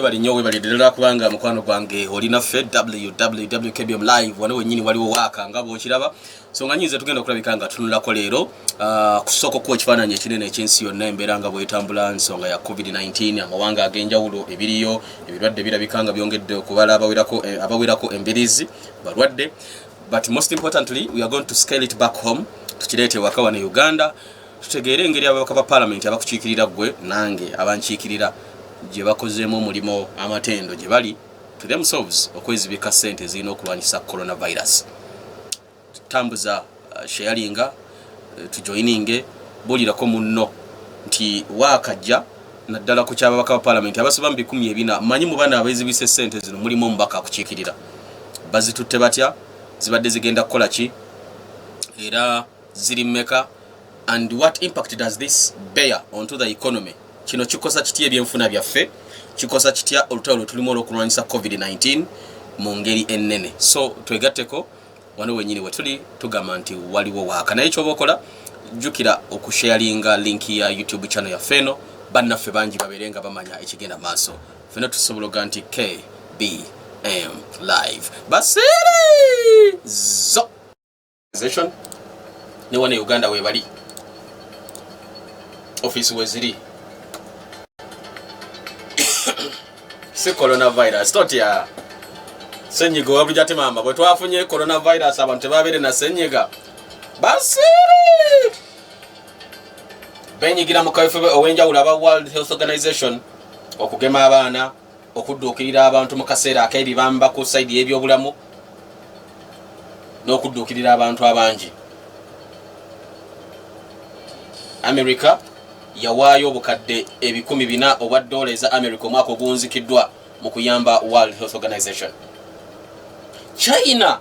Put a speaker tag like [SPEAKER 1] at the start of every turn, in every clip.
[SPEAKER 1] webali nnyo webali ddala kubanga mukwano gwange olina ffe www.kbm live wano wennyini waliwo waaka nga bw'okiraba so nga nyinza tugenda okulabika nga tunulako leero kusooka okuwa ekifaananyi ekinene eky'ensi yonna embeera nga bw'etambula nsonga ya covid-19 amawanga ag'enjawulo ebiriyo ebirwadde birabika nga byongedde okubala abawerako embirizi balwadde but most importantly we are going to scale it back home tukireete waka wano Uganda tutegeere engeri ababaka ba parliament abakukiikirira gwe nange abankiikirira gye bakozeemu omulimo amatendo gye bali to themselves okwezibika ssente zirina okulwanyisa coronavirus tutambuza sharinga tujoininge bulirako munno nti waakajja naddala ku kyababaka ba parliament abasoba mu 14 manyi mu bana abezibise ssente zino mulimu omubaka akukiikirira bazitutte batya zibadde zigenda kukola ki era ziri mmeka and what impact does this bear onto the economy kino kikosa kitya ebyenfuna byaffe kikosa kitya olutalo tulimo olw'okulwanyisa covid-19 mu ngeri ennene so twegatteko wano wennyini we tuli tugamba nti waliwo waaka naye kyoba okola jjukira okusharinga linki ya YouTube channel ya Feno bannaffe bangi babeere nga bamanya ekigenda maaso Feno tusobola nti KBM live basiri zo session ne wane Uganda we bali office weziri si coronavirus totya senyiga wabujate mama bwe twafunye coronavirus abantu tebabeere na senyiga basiri benyigira mu kaffe owenjawulo aba World Health Organization okugema abaana okudduukirira abantu mu kaseera ak'ebibamba ku side y'ebyobulamu n'okudduukirira abantu abangi America yawaayo obukadde $400 obwa dola eza America omwaka ogunzikiddwa mu kuyamba World Health Organization. China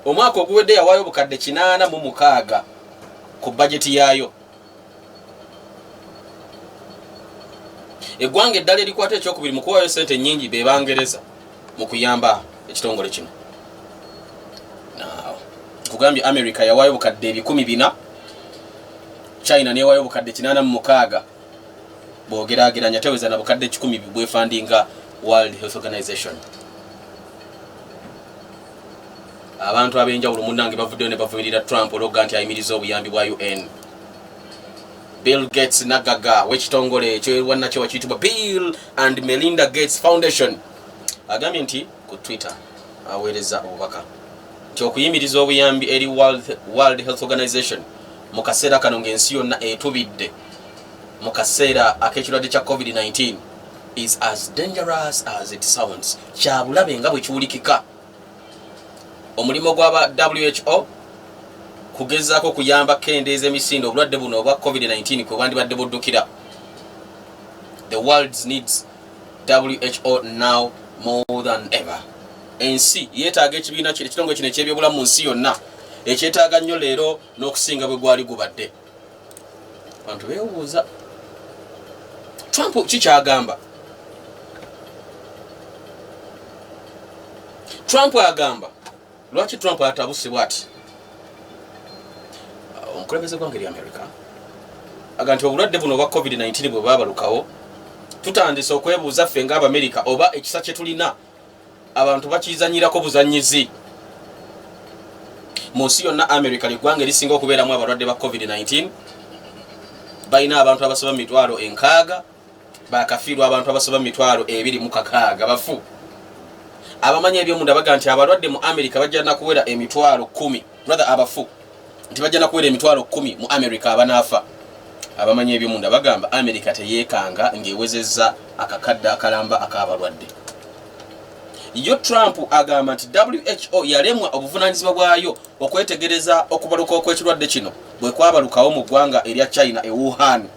[SPEAKER 1] omwaka oguwedde yawaayo obukadde 86 ku bajeti yaayo. Eggwanga eddala erikwata ekyokubiri mu kuwaayo ssente nnyingi be Bangereza mu kuyamba ekitongole kino. Kugambye America yawaayo obukadde $400 China newayo bukadde 86 bogeraageranya teweza na bukadde 10 bwefandinga World Health Organization. Abantu abenjawulo munnange bavuddeyo ne bavumirira Trump olwoga nti ayimiriza obuyambi bwa UN. Bill Gates nagaga w'ekitongole ekyo wakiyitibwa Bill and Melinda Gates Foundation agambye nti ku Twitter aweereza obubaka nti okuyimiriza obuyambi eri World Health Organization mu kaseera kano ng'ensi yonna etubidde mu kaseera ak'ekirwadde kya COVID-19 is as dangerous as it sounds. Kyabulabe nga bwe kiwulikika. Omulimo gw'aba WHO kugezaako kuyamba kendeeza emisinde obulwadde buno obwa COVID-19 kwe bwandibadde buddukira. The world needs WHO now more than ever. Ensi yeetaaga ekibiina ekitongole kino eky'ebyobulamu mu nsi yonna ekyetaaga nnyo leero n'okusinga bwe gwali gubadde. Abantu beewuuza Trump kikyagamba. Trump agamba lwaki Trump atabusibwa ati omukulembeze gw'engeri America aga nti obulwadde buno obwa COVID-19 bwe baabalukawo tutandise okwebuuza ffe ng'Abamerika oba ekisa kye tulina abantu bakizanyirako buzanyizi. Mu nsi yonna America liggwanga erisinga okubeeramu abalwadde ba COVID-19 balina abantu abasoba 60,000 bakafiirwa abantu abasoba 226 bafu. Abamanyi ebyomunda baga nti abalwadde mu America bajja na kuwera 10,000 rather abafu nti bajja na kuwera 10,000 mu America abanaafa. Abamanyi ebyomunda bagamba America teyeekanga ng'ewezezza akakadde akalamba ak'abalwadde. Yo Trump agamba nti WHO yalemwa obuvunaanyizibwa bwayo okwetegereza okubaluka okw'ekirwadde kino bwe kwabalukawo mu ggwanga erya China e Wuhan.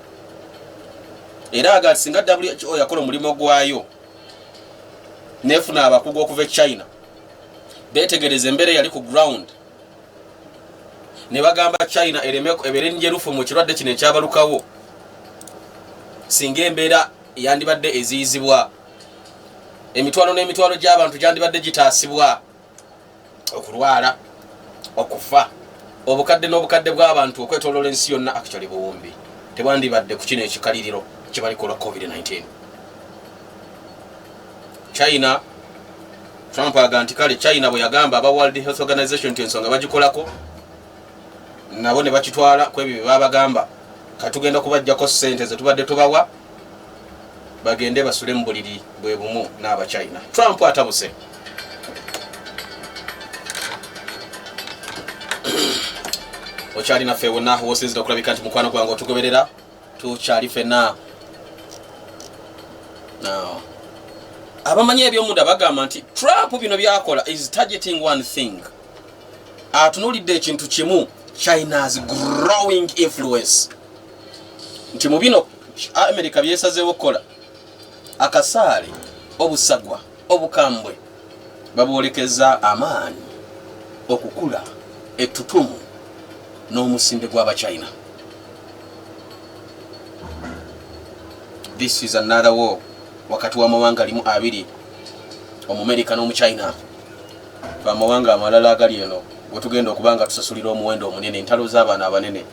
[SPEAKER 1] Era aga singa WHO yakola omulimu gwayo nefuna abakugu okuva e China beetegereza embeera yali ku ground ne bagamba China ebeere njerufu mu kirwadde kino ekyabalukawo singa embeera yandibadde eziyizibwa emitwalo n'emitwalo gy'abantu gyandibadde gitaasibwa okulwala okufa obukadde n'obukadde bw'abantu okwetooloola ensi yonna actually buwumbi tebwandibadde ku kino ekikaliriro kye balikola COVID-19. China Trump aganti kale China bwe yagamba aba World Health Organization tensonga bagikolako nabo ne bakitwala kwebyo babagamba katugenda kubajjako sente ze tubadde tubawa bagende basule mu buliri bwe bumu n'aba China. Trump atabuse okyali naffe wonna wosinzira okulabika nti mukwano gwange otugoberera tukyali fenna. Now abamanyi ebyomunda bagamba nti Trump bino byakola is targeting one thing. Atunuulidde ekintu kimu, China's growing influence. Nti mu bino America byesazeewo okukola akasaale obusagwa obukambwe baboolekeza amaanyi okukula ettutumu n'omusimbe gw'aba China. This is another war wakati w'amawanga limu abiri Omumerika n'Omuchina. Amawanga amalala agali eno wetugenda okubanga tusasulira omuwendo omunene entalo z'abaana abanene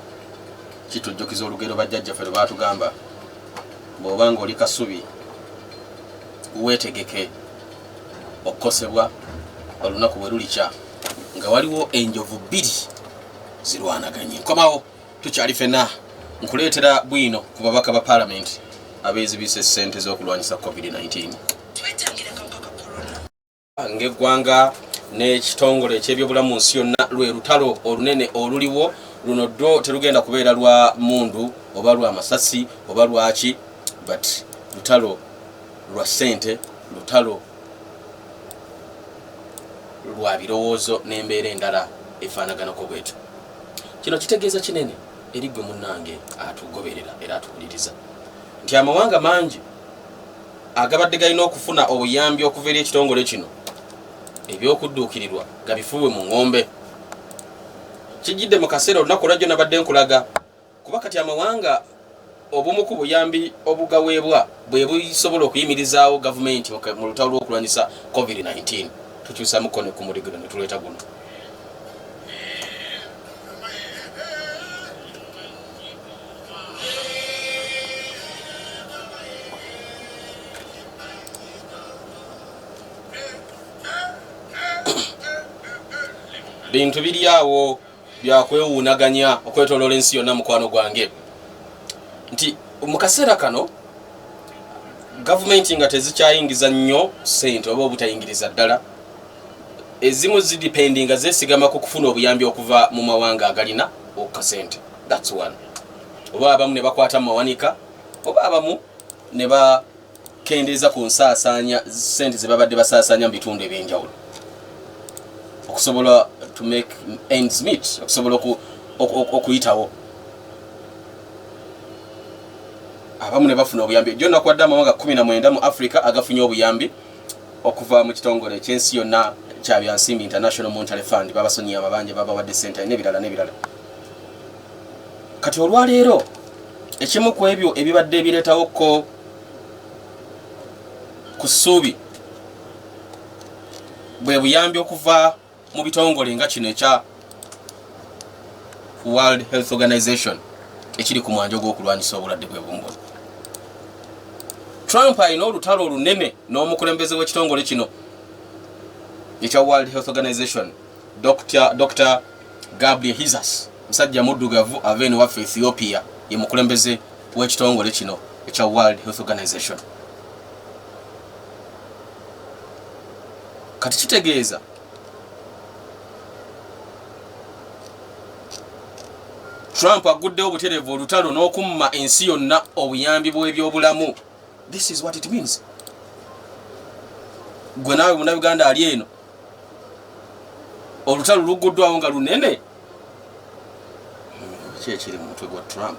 [SPEAKER 1] kitujjukiza olugero bajjajjaffe lwe baatugamba bw'obanga oli kasubi weetegeke okukosebwa olunaku bwe lulikya nga waliwo enjovu bbiri zirwanaganye. Nkomawo tukyali fenna nkuleetera bwino ku babaka ba Parliament abeezibisa ssente z'okulwanyisa COVID-19. Ng'eggwanga n'ekitongole eky'ebyobulamu mu nsi yonna lwe lutalo olunene oluliwo luno ddo terugenda kubeera lwa mundu oba lwa masasi oba lwaki, but lutalo lwa ssente, lutalo lwa birowoozo n'embeera endala efaanaganako bwetu. Kino kitegeeza kinene eri ggwe munnange atugoberera era atuwuliriza nti amawanga mangi agabadde galina okufuna obuyambi okuva eri ekitongole kino ebyokudduukirirwa gabifuuwe mu ng'ombe. Kijjidde mu kaseera olunaku lwajjo nabadde nkulaga kuba kati amawanga obumu ku buyambi obugaweebwa bwe busobola okuyimirizaawo gavumenti mu lutalo lw'okulwanyisa COVID-19. Tukyusa mukono ku muligiro ne tuleeta guno. Bintu biri awo byakwewuunaganya okwetoloola ensi yonna mukwano gwange nti mu kaseera kano gavumenti nga tezikyayingiza nnyo ssente oba obutayingiriza ddala, ezimu zidipendinga zeesigama ku kufuna obuyambi okuva mu mawanga agalina okukasente. That's one. Oba abamu ne bakwata mu mawanika oba abamu ne bakendeeza ku nsaasaanya ssente ze babadde basaasaanya mu bitundu ebyenjawulo okusobola to make ends meet, okusobola okuyitawo. Abamu ne bafuna obuyambi. Jjo nakwadde amawanga 19 mu Africa agafunye obuyambi okuva mu kitongole ekyensi yonna kya byansimbi International Monetary Fund. Babasonyiye amabanja babawadde ssente n'ebirala n'ebirala. Kati olwaleero ekimu ku ebyo ebibadde bireetawo ko ku ssuubi bwe buyambi okuva mu bitongole nga kino ekya World Health Organization ekiri ku mwanja ogw'okulwanyisa obulwadde bw'ebumbulu. Trump alina olutalo olunene n'omukulembeze w'ekitongole kino ekya World Health Organization, Dr. Gabriel Jesus, musajja muddugavu ava eno waffe Ethiopia, ye mukulembeze w'ekitongole kino ekya World Health Organization. Kati kitegeeza Trump aguddewo butereevu olutalo n'okumma ensi yonna obuyambi bw'ebyobulamu. This is what it means. Gwe naawe munnayuganda ali eno olutalo luguddwawo nga lunene. Ki ekiri mu mutwe gwa Trump?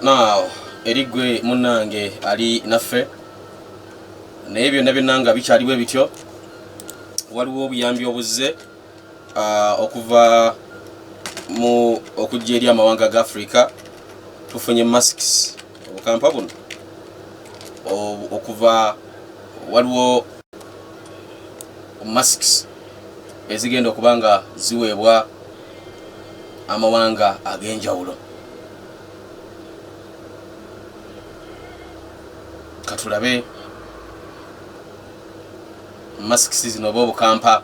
[SPEAKER 1] Now, erigwe munnange ali naffe naye byonna byonna nga bikyaliwo bityo. Waliwo obuyambi obuzze okuva mu okujja eri amawanga ga Africa tufunye masks obukampa buno okuva waliwo masks ezigenda okubanga ziweebwa amawanga ag'enjawulo. Katulabe masks zino oba obukampa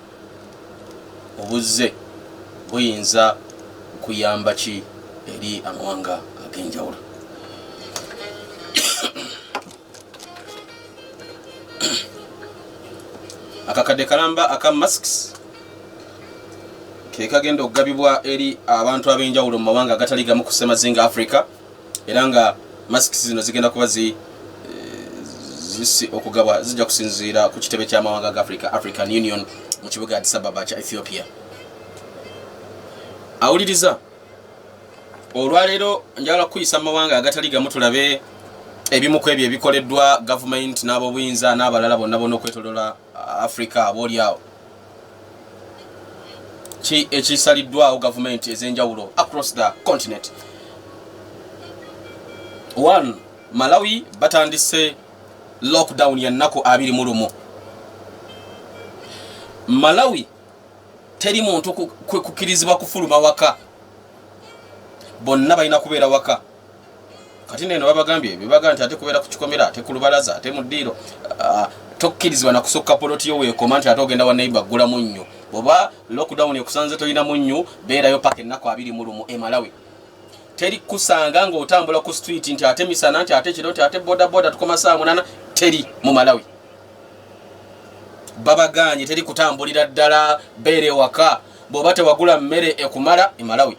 [SPEAKER 1] obuzze buyinza kuyamba ki eri amawanga ag'enjawulo. Akakadde kalamba aka masks ke kagenda okugabibwa eri abantu ab'enjawulo mu mawanga agatali gamu ku ssemazinga Africa, era nga masks zino zigenda kuba okugabwa zijja kusinziira ku kitebe ky'amawanga ga African Union mu kibuga Addis Ababa kya Ethiopia. Awuliriza olwaleero njagala kuyisa amawanga agatali gamu tulabe ebimu ku ebyo ebikoleddwa gavumenti n'ab'obuyinza n'abalala bonna okwetoloola Africa abooli awo. Ki ekisaliddwawo gavumenti ez'enjawulo across the continent. 1. Malawi batandise lockdown ya nnaku 21. Malawi teri muntu kukirizibwa kufuluma waka, bonna balina kubeera waka. Kati neno babagambye bibaga nti ate kubeera ku kikomera ate ku lubalaza ate mu ddiiro tokkirizibwa na kusokka poloti yo weekoma nti ate ogenda wa neighbor gula munnyo. Boba lockdown ekusanze tolina munnyo beerayo paka ennaku 21 e Malawi. Teri kusanga ng'otambula ku street nti ate misana nti ate kiro nti ate boda tukoma saa 8 teri mu Malawi. Babaganye teri kutambulira ddala beere waka, bw'oba tewagula mmere ekumala e Malawi.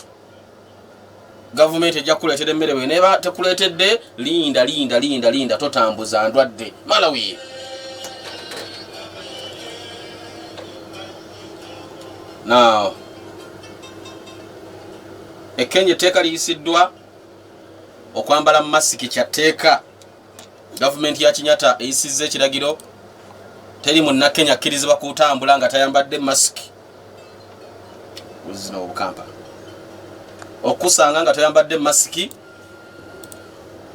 [SPEAKER 1] Gavumenti ejja kukuleetera emmere we neba tekuleetedde linda totambuza ndwadde Malawi. Now Kenya etteeka liyisiddwa okwambala masiki kya tteeka. Gavumenti ya Kenyatta eyisizza ekiragiro teri munnakenya akkirizibwa kutambula nga tayambadde masiki. Zino obukampa okusanga nga tayambadde masiki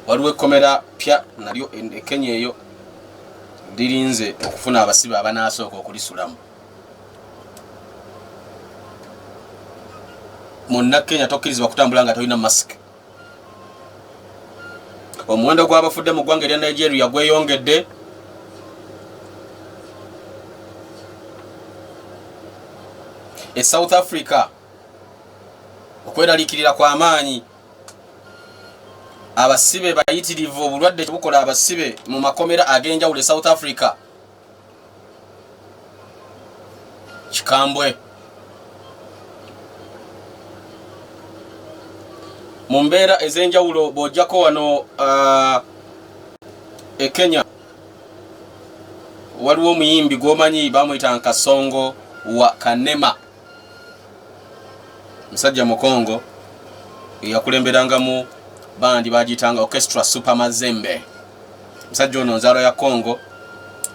[SPEAKER 1] waliwo ekkomera pya nalyo Kenya eyo lirinze okufuna abasibe abanaasooka okulisulamu. Munnakenya tokkirizibwa kutambula nga tolina masiki. Omuwendo gw'abafudde mu ggwanga erya Nigeria gweyongedde. South Africa okweraliikirira kw'amaanyi. Abasibe bayitirivu obulwadde bukola abasibe mu makomera ag'enjawulo South Africa. Kikambwe mu mbeera ez'enjawulo bw'ojjako wano Kenya waliwo omuyimbi gw'omanyi bamuyita Kasongo wa Kanema, musajja mukongo yakulemberangamu bandi bagitanga Orchestra Super Mazembe. Musajja ono nzaalo ya Kongo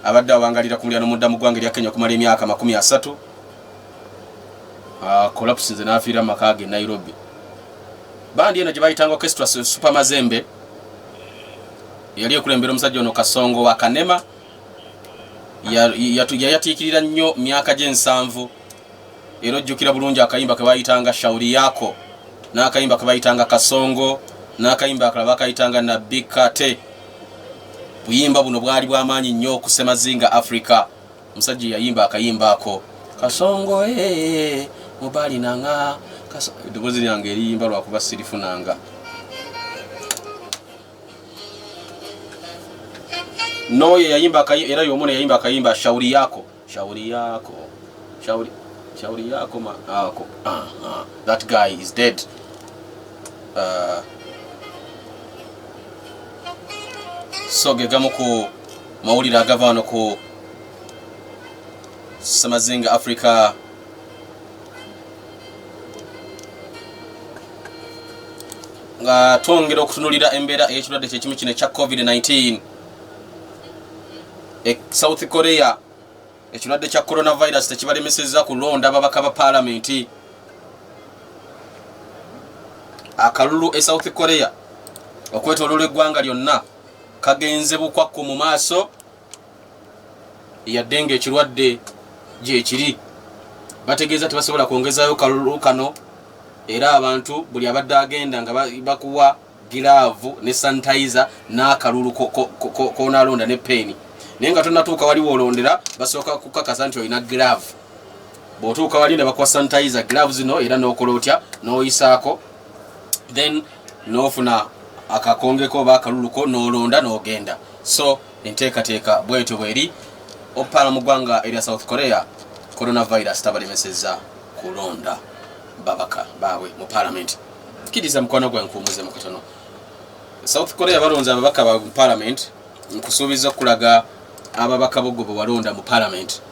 [SPEAKER 1] abadde awangalira ku mulyango mudda mu ggwanga erya Kenya okumala emyaka 30. Collapse nze n'afiira maka ge Nairobi. Bandi eno gye bayitanga Orchestra Super Mazembe yali ekulembera omusajja ono Kasongo wa Kanema. Yatiikirira nnyo myaka gye 7. Era ojjukira bulungi akayimba ke bayitanga Shauri Yako, n'akayimba ke bayitanga Kasongo, n'akayimba akalaba bakayitanga Nabikate. Buyimba buno bwali bw'amaanyi nnyo ku ssemazinga Africa. Omusajja yayimba akayimba ako Kasongo mubali nanga eddoboozi lyange eriyimba lwakuba sirifunanga. Noye yayimba era y'omuno yayimba akayimba Shauri Yako. Shauri Yako that guy is dead. So gegamu ku mawulire agava wano ku ssemazinga Africa. Nga twongera okutunulira embeera ey'ekirwadde kyekimu kino ekya COVID-19. South Korea ekirwadde kya coronavirus tekibalemesezza kulonda ababaka ba parliament. akalulu e South Korea okwetololwa eggwanga lyonna kagenze bukwakku mu maaso yadde ng'ekirwadde gye kiri bategeeza tebasobola kwongezayo kalulu kano era abantu buli abadde agenda nga bakuwa giraavu ne sanitizer n'akalulu koonalonda ne peeni naye nga tonnatuuka wali woolondera basooka kukakasa nti olina giraavu bw'otuuka wali ne bakuwa sanitizer giraavu zino era n'okola otya n'oyisaako then n'ofuna akakongeko oba akaluluko n'olonda n'ogenda so enteekateeka bwetyo bweri opaala mu ggwanga erya South Korea coronavirus tabalemesezza kulonda babaka baabwe mu parliament kiriza mukwano gwa nkuumuze mu katono South Korea balonze ababaka ba parliament nkusuubiza okulaga ababaka boggo bwe walonda mu parliament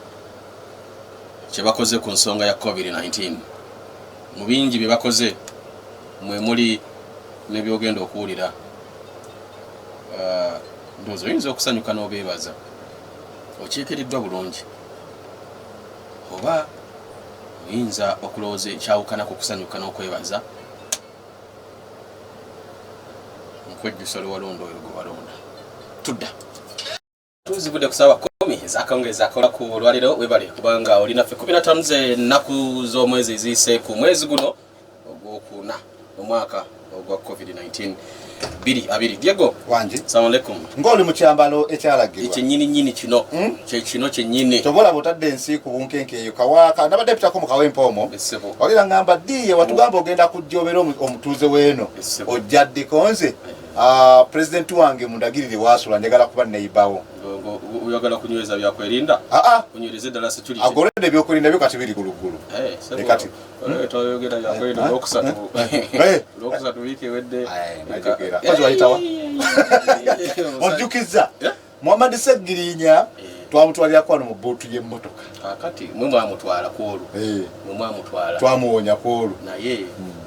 [SPEAKER 1] kye bakoze ku nsonga ya COVID-19 mu bingi bye bakoze mwe muli n'ebyogenda okuwulira ndowooza oyinza okusanyuka n'obeebaza okiikiriddwa bulungi oba oyinza okulowooza ekyawukana ku kusanyuka n'okwebaza nkwejjusa lwewalonda oyo gwe walonda tudda tuzibudde ku ssaawa 10 ezakawungeezi akola ku olwaliro webale kubanga olinaffe 15 ennaku z'omwezi eziise ku mwezi guno ogwokuna omwaka ogwa COVID-19 abiri Diego
[SPEAKER 2] wanji
[SPEAKER 1] salamu alaikum
[SPEAKER 2] ngoli mu kyambalo ekyalagirwa
[SPEAKER 1] ekyennyini kino kino kyennyini
[SPEAKER 2] tobola botadde ensi ku bunkenke eyo kawaka nabadde pitako mu kawempomo olira ngamba diye watugamba ogenda kujjobera omutuuze weeno ojjadde konze president wange mundagirire wasula njagala kuba neibawo
[SPEAKER 1] uyagala kunyweza byakwerinda kunywereza eddala situli
[SPEAKER 2] agoledde ebyokwerinda byo kati biri guluggulu kati
[SPEAKER 1] toyogera byakwerinda lwokusatu wiiki ewedde
[SPEAKER 2] kazi wayitawa ojjukiza Muhammad Segirinya twamutwalira kwano mu bootu y'emmotoka
[SPEAKER 1] kati mwe mwamutwala kwolu mwe mwamutwala
[SPEAKER 2] twamuwonya kwolu
[SPEAKER 1] naye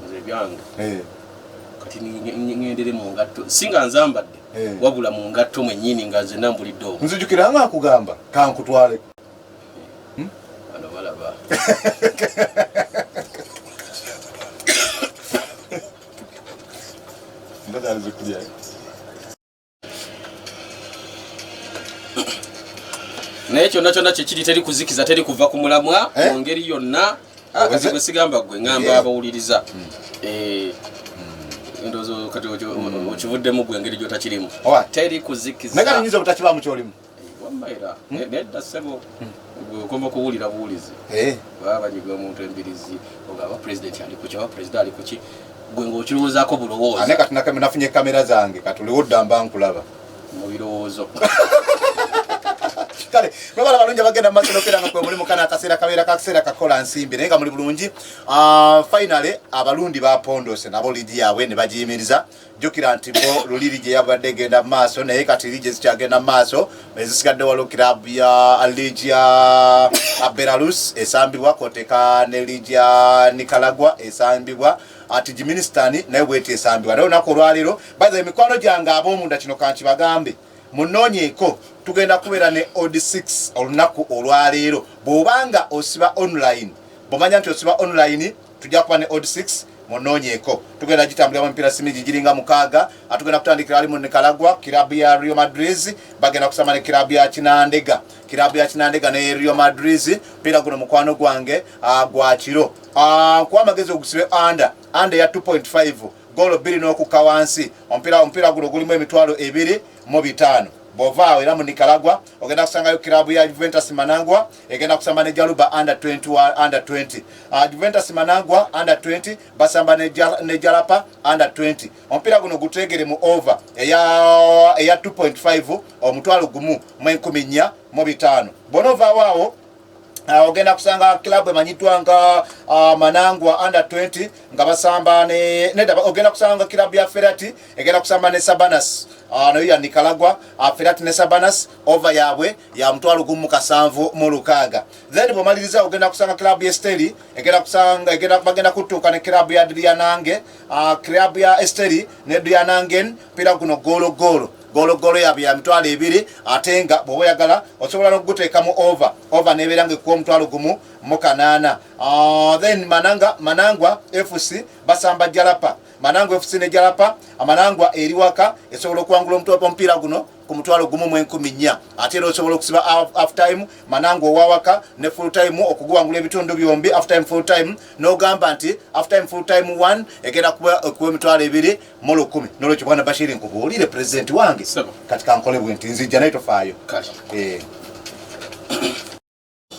[SPEAKER 1] nze byange kati ngendere mu ngatto singa nzambadde wabula mu ngatto mwennyini nga nze nambulidde omwo
[SPEAKER 2] nzijukira nga akugamba kankutwale
[SPEAKER 1] bano balaba naye kyonna kyonna kyekiri teri kuzikiza teri kuva ku mulamwa mu ngeri yonna kati gwe sigamba gwe ngamba abawuliriza endozo kati okivuddemu gwe engeri gyotakirimu teri kuzikiza
[SPEAKER 2] naye nyinza obutakibamu kyolimu
[SPEAKER 1] wammaira nedda ssebo gwe okoma okuwulira buwulizi baba banyiga omuntu embirizi ogaba president ali kuki aba president ali kuki gwe ng'okirowoozaako bulowooza
[SPEAKER 2] ane kati nafunye kamera zange kati oliwodda mba nkulaba
[SPEAKER 1] mu birowoozo
[SPEAKER 2] kale mwebala balungi abagenda maaso n'okwera nga kwe mulimu kana akaseera kabeera kaseera kakola nsimbi naye nga muli bulungi finally abalundi bapondose nabo lidi yaabwe ne bagiyimiriza jjukira nti bo luliri gye yabadde genda maaso naye kati ligi zikyagenda maaso ezisigadde waliwo kirabu ya ligi ya Belarus esambibwa koteka ne ligi ya Nicaragua esambibwa ati Jiministani naye bweti esambibwa naye olunaku olwaleero baza emikwano gyange ab'omunda kino kankibagambe munoonyeeko tugenda kubeera ne odd 6 olunaku olwaleero bw'obanga osiba online bw'omanya nti osiba online tujja kuba ne odd 6 munoonyeeko tugenda gitambulira mu mipiira simigi giringa 6 atugenda kutandikira ali mu Nicaragua kirabu ya Real Madrid bagenda kusamba ne kirabu ya Kinandega ne Real Madrid mpira guno mukwano gwange gwa kiro kuba amagezi ogusibe under ya 2.5 golo 2 n'okukka wansi omupiira guno gulimu emitwalo 2.5 bovaawo era mu Nicaragua ogenda kusangayo kirabu ya Juventus Managua egenda kusamba ne Jaluba under 20 Juventus Managua under 20 basamba ne Jalapa under 20 omupiira guno gutegere mu over eya 2.5 omutwalo gumu mu 14.5 bonova waawo ogenda kusanga club emanyitwa nga Manangwa under 20 nga basamba ogenda kusanga club ya Ferrati egenda kusamba ne Sabanas nayo ya Nicaragua Ferrati ne Sabanas over yaabwe ya mutwalo gumu 7.6 then bomaliriza ogenda kusanga club ya Esteli bagenda kutuuka ne club ya Dianange club ya Esteli ne Dianangen pira guno golo golo yabwe ya mitwalo 2 ate nga bw'oba oyagala osobola n'okuguteekamu over n'ebeera nga ekuwa omutwalo gumu mu 8. Then Manangwa FC basamba Jalapa. Manangwa FC ne Jalapa, Amanangwa eri waka esobola okuwangula omupiira guno ku mutwalo gumu mu 14. Ate era osobola okusiba half time Manangwa owawaka ne full time okuguwangula ebitundu byombi half time full time n'ogamba nti half time full time 1 egenda kuba emitwalo 2 mu 10. N'olwekyo bwana Bashir nkubuulire president wange katika nkole bwenti nzijja naye tofaayo.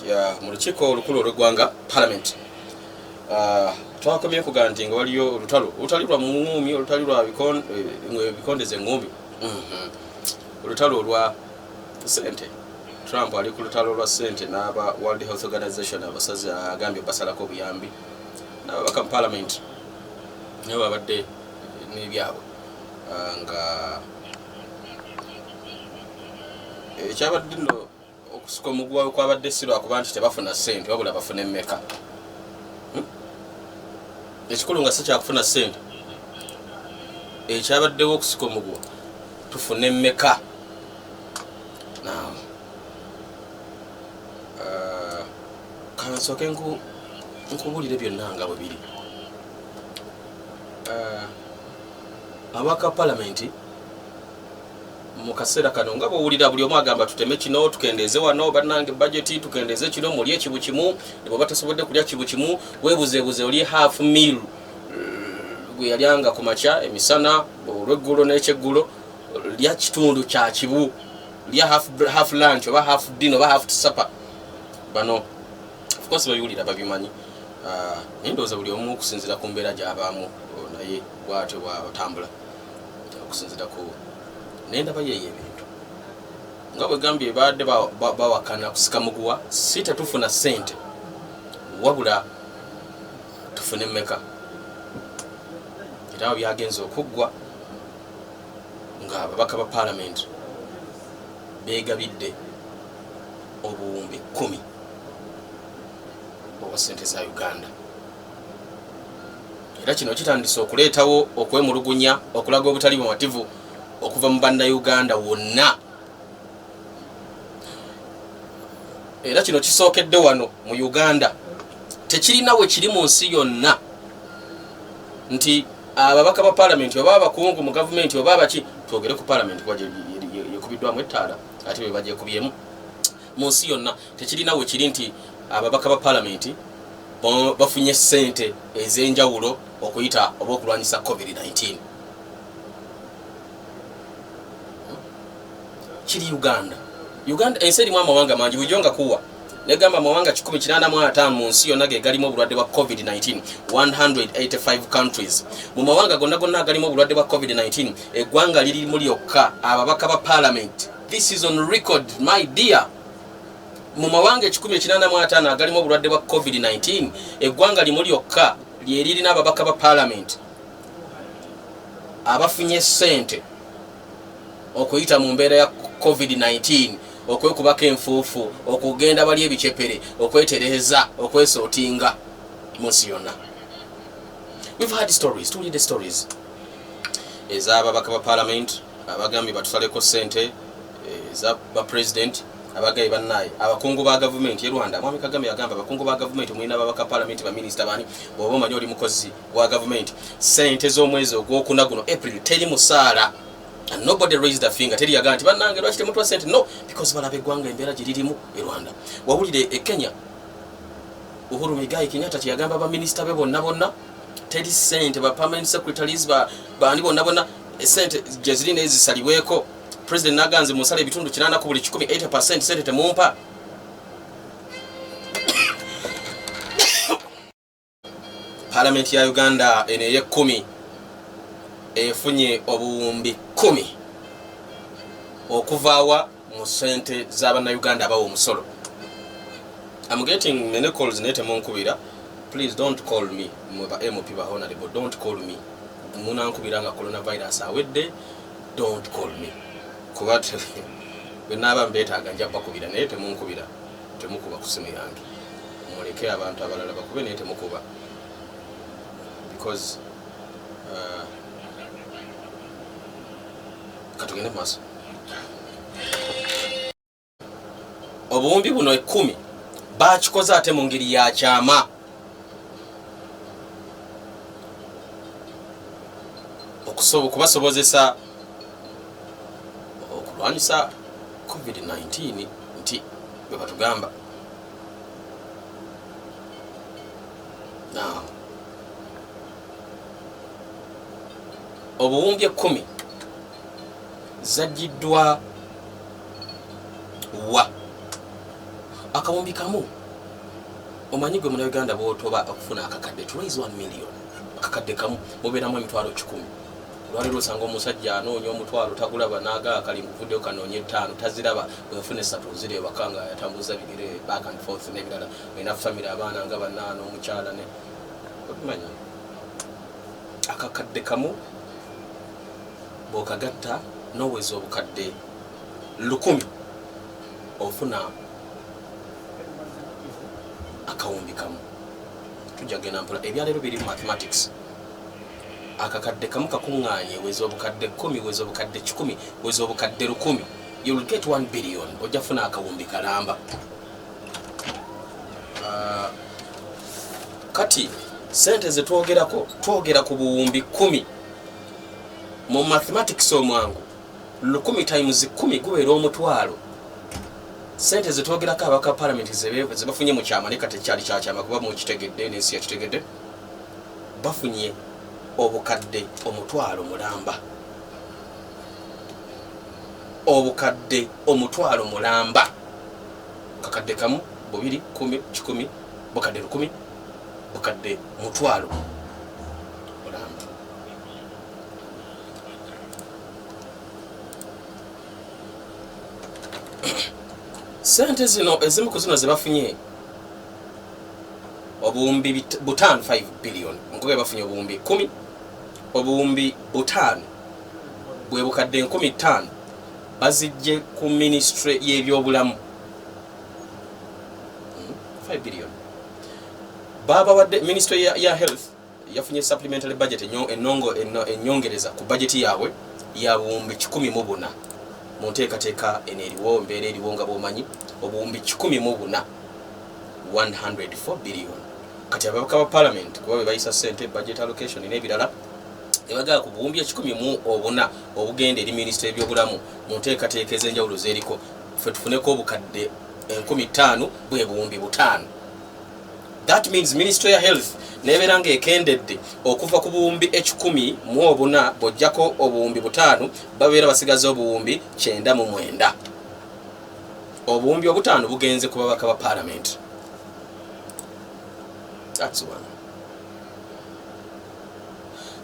[SPEAKER 1] Ya mu lukiiko olukulu olw'eggwanga parliament twakomye kugaa nti nga waliyo olutalo lwa muumi olutalo lwa bikondeze ngumbi olutalo olwa sente. Trump ali ku lutalo lwa sente n'aba World Health Organization abasazi agambye basalako obuyambi n'ababaka mu parliament nabo babadde n'ebyabwe nga ekyabadde nno okusuka omugwawo kwabadde si lwakuba nti tebafuna sente wabula bafuna emmeka. Ekikulu nga si kyakufuna sente ekyabaddewo okusuka omugwa tufune emmeka. Kansooke nkubulire byonna nga bwe biri. Abaka palamenti mu kaseera kano nga bw'owulira buli omu agamba tuteme kino tukendeeze wano bannange budget tukendeeze kino mulye kibu kimu ne bw'oba tasobodde kulya kibu kimu weebuzeebuze oli half meal gwe yalyanga ku makya emisana olw'eggulo n'ekyeggulo lya kitundu kya kibu lya half lunch oba half dinner oba half supper. Bano of course babiwulira babimanyi naye ndowooza buli omu okusinziira ku mbeera gy'abaamu naye bw'atyo bw'atambula okusinziira ku nenda bayeeye ebintu nga bwe gambye baadde bawakana kusika muguwa si tetufuna sente wabula tufune emmeka. Era byagenze okuggwa nga ababaka ba parliament beegabidde obuwumbi 10 obwa sente za Uganda. Era kino kitandise okuleetawo okwemulugunya okulaga obutali bumativu okuva mu bannayuganda wonna. Era kino kisookedde wano mu Uganda tekirina we kiri mu nsi yonna nti ababaka ba parliament oba abakungu mu government oba abaki twogere ku parliament kwa yekubiddwamu ettaala ate bwe bagyekubyemu mu nsi yonna tekirina we kiri nti ababaka ba parliament bafunye ssente ez'enjawulo okuyita oba okulwanyisa COVID-19. Kiri Uganda ensi erimu amawanga mangi bujonga kuwa negamba amawanga 185 mu nsi yonna ge galimu obulwadde bwa COVID-19 185 countries. Mu mawanga gonna agalimu obulwadde bwa COVID-19 eggwanga lirimu lyokka ababaka ba parliament. This is on record my dear. Mu mawanga 185 agalimu obulwadde bwa COVID-19 eggwanga limu lyokka lyeriri n'ababaka ba parliament abafunye ssente okuyita mu mbeera ya COVID-19 okwekubako enfuufu okugenda bali ebicepere okwetereza okwesootinga mu nsi yonna. We've had stories, to read the stories ez'ababaka ba parliament abagambye batusaleko ssente ez'aba president abagaye bannaye abakungu ba government ye Rwanda. Mwami Kagame yagamba abakungu ba government mulina ababaka parliament ba minister bani bw'oba omanyi oli mukozi wa government ssente z'omwezi ogwokuna guno April teri musaala. And nobody raised a finger. Teri yagamba nti bannange lwaki temutwa ssente. No, because balaba eggwanga embeera gye lirimu e Rwanda. Wawulire e Kenya Uhuru Muigai Kenyatta kyeyagamba baminister be bonna teri ssente ba permanent secretaries bani bonna ssente gye zirina ezisaliweeko. President naganze musala ebitundu 80 ku buli 10 80% sente temumpa. Parliament ya Uganda ene ye 10 efunye obuwumbi 10 okuvaawa mu sente z'abannayuganda abawo omusolo. I'm getting many calls nete munkubira. Please don't call me muba MP ba honorable, don't call me. Munankubira nga coronavirus awedde, don't call me. Kubate benaba mbetaaga njja bakubira naye temunkubira temukuba ku simu yange muleke abantu abalala bakube naye temukuba because katugende maaso obuwumbi buno 10 bakikoze ate mu ngeri ya kyama okubasobozesa okulwanyisa COVID-19 nti bwe batugamba now obuwumbi 10 zajjiddwa wa akawumbi kamu omanyi gwe muna Uganda bw'otoba okufuna akakadde to raise 1 million akakadde kamu mubeeramu emitwalo 10 olwaliro osanga omusajja anoonya omutwalo tagulaba naaga akalimuvuddeyo kanoonya 5 taziraba bwefuna 3 ziri ewaka nga yatambuza bigere back and forth n'ebirala olina famire abaana nga bannaana omukyala ne okumanya akakadde kamu bw'okagatta n'oweza obukadde 10 ofuna akawumbi kamu tujja genda mpola ebyaleero biri mathematics akakadde kamu kakuŋŋaanye weza obukadde 10 weza obukadde 10 weza obukadde 10 you will get 1 billion ojja funa akawumbi kalamba kati sente ze twogera ku buwumbi 10 mu mathematics omwangu 10 times 10 gubeera omutwalo sente ze twogerako abaka parliament ze bafunye mu kyama ne kati kyali kyakyama kuba mu kitegedde n'ensi yakitegedde bafunye obukadde omutwalo mulamba obukadde omutwalo mulamba kakadde kamu 2 10 10 bukadde 10 bukadde mutwalo mulamba sente zino ezimu ku zino ze bafunye obuwumbi 5 billion nkuge bafunye obuwumbi 10 obuwumbi 5 bwe bukadde 15 bazijje ku ministry y'ebyobulamu 5 billion baba wadde ministry ya health yafunye supplementary budget enyongereza ku budget yaabwe ya buwumbi 14 mu nteekateeka eneriwo mbeera eriwo nga bwomanyi obuwumbi 14 104 billion kati ababaka ba parliament kuba be bayisa sente budget allocation n'ebirala ebagaa ku buwumbi 14 obugenda eri ministry y'ebyobulamu mu nteekateeka ez'enjawulo zeriko ffe tufuneko obukadde 15 bwe buwumbi 5. That means ministry ya health nebeera ng'ekendedde okuva ku buwumbi 10 bojjako obuwumbi 5 babeera basigaza obuwumbi 99. Obuwumbi 5 bugenze ku babaka ba parliament. That's one.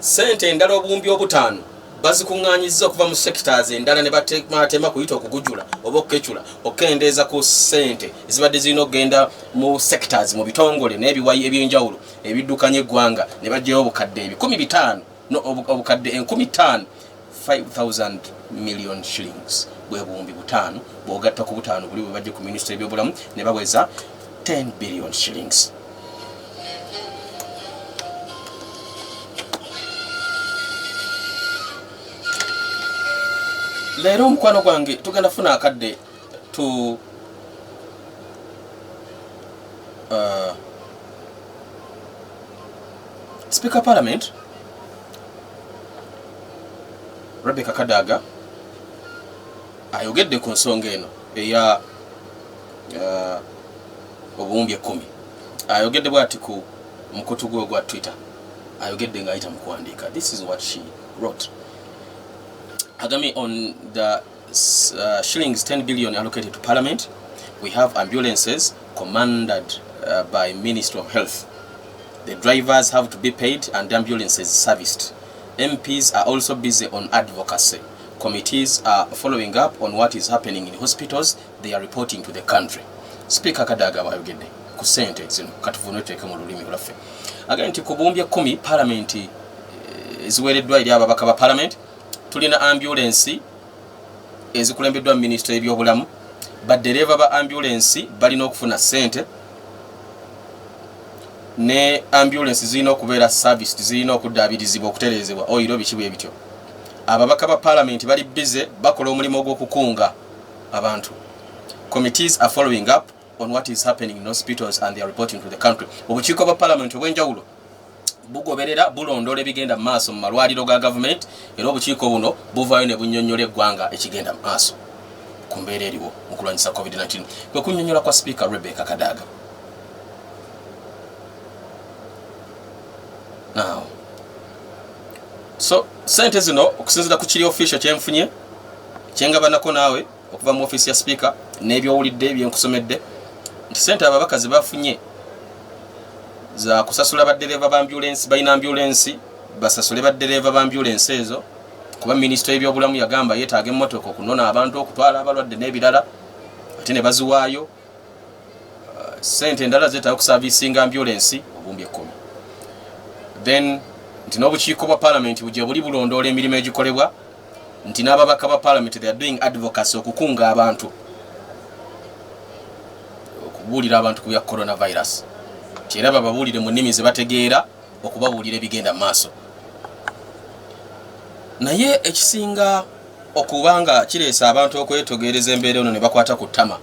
[SPEAKER 1] Sente endala obuwumbi 5 bazikuŋŋaanyizza okuva mu sectors endala ne batema kuyita okugujula oba okukecula okendeeza ku sente ezibadde zirina okugenda mu sectors mu bitongole n'ebiwayi eby'enjawulo ebiddukanya eggwanga ne bajjayo obukadde 15 no obukadde 15 5,000 million shillings bwe buwumbi 5 bw'ogatta ku 5 buli bwe bajje ku ministry y'ebyobulamu ne baweza 10 billion shillings. Leero omukwano gwange tugenda funa akadde tu Speaker Parliament Rebecca Kadaga ayogedde ku nsonga eno eya obuwumbi 10 ayogedde bw'ati ku mukutu gwe gwa Twitter ayogedde ng'ayita mu kuwandiika. This is what she wrote. Agami on the shillings 10 billion allocated to Parliament, we have ambulances commanded by Ministry of Health. The drivers have to be paid and ambulances serviced. MPs are also busy on advocacy. Committees are following up on what is happening in hospitals. They are reporting to the country. Speaker Kadaga bayogedde ku sente zino katuvuneteeka mu lulimi lwaffe. Again nti ku buwumbi 10 Parliament eziweereddwa eri ababaka ba Parliament. Tulina ambulance ezikulembeddwa ministry y'ebyobulamu. Baddereva ba ambulance balina okufuna sente ne ambulance zirina okubeera service zirina okuddaabirizibwa okutereezebwa oyiro biki bwe bityo. ababaka ba parliament bali busy bakola omulimu gw'okukunga abantu. Committees are following up on what is happening in hospitals and they are reporting to the country. Obukiiko bwa parliament obw'enjawulo bugoberera bulondola ebigenda mu maaso mu malwaliro ga government, era obukiiko buno buvaayo ne bunnyonnyola eggwanga ekigenda mu maaso ku mbeera eriwo mu kulwanyisa COVID-19. Kwe kunnyonnyola kwa Speaker Rebecca Kadaga. Now, so sente zino okusinziira ku kiri official kyenfunye kyengabanako naawe okuva mu office ya speaker n'ebyowulidde byenkusomedde nti sente ababaka ze bafunye za kusasula baddereva ba ambulance, balina ambulance basasule baddereva ba ambulance ezo, kuba minister y'ebyobulamu yagamba yeetaaga emmotoka okunona abantu, okutwala abalwadde n'ebirala, ate ne baziwaayo. Sente endala zeetaaga okusavisinga ambulance obumbi 10. Then nti n'obukiiko bwa parliament bujja buli bulondoola emirimu egikolebwa, nti n'ababaka ba parliament they are doing advocacy okukunga abantu, okubuulira abantu ku bya coronavirus, nti era bababuulire mu nnimi ze bategeera okubabuulira ebigenda mu maaso. Naye ekisinga okubanga kireesa abantu okwetogereza embeera eno ne bakwata ku ttama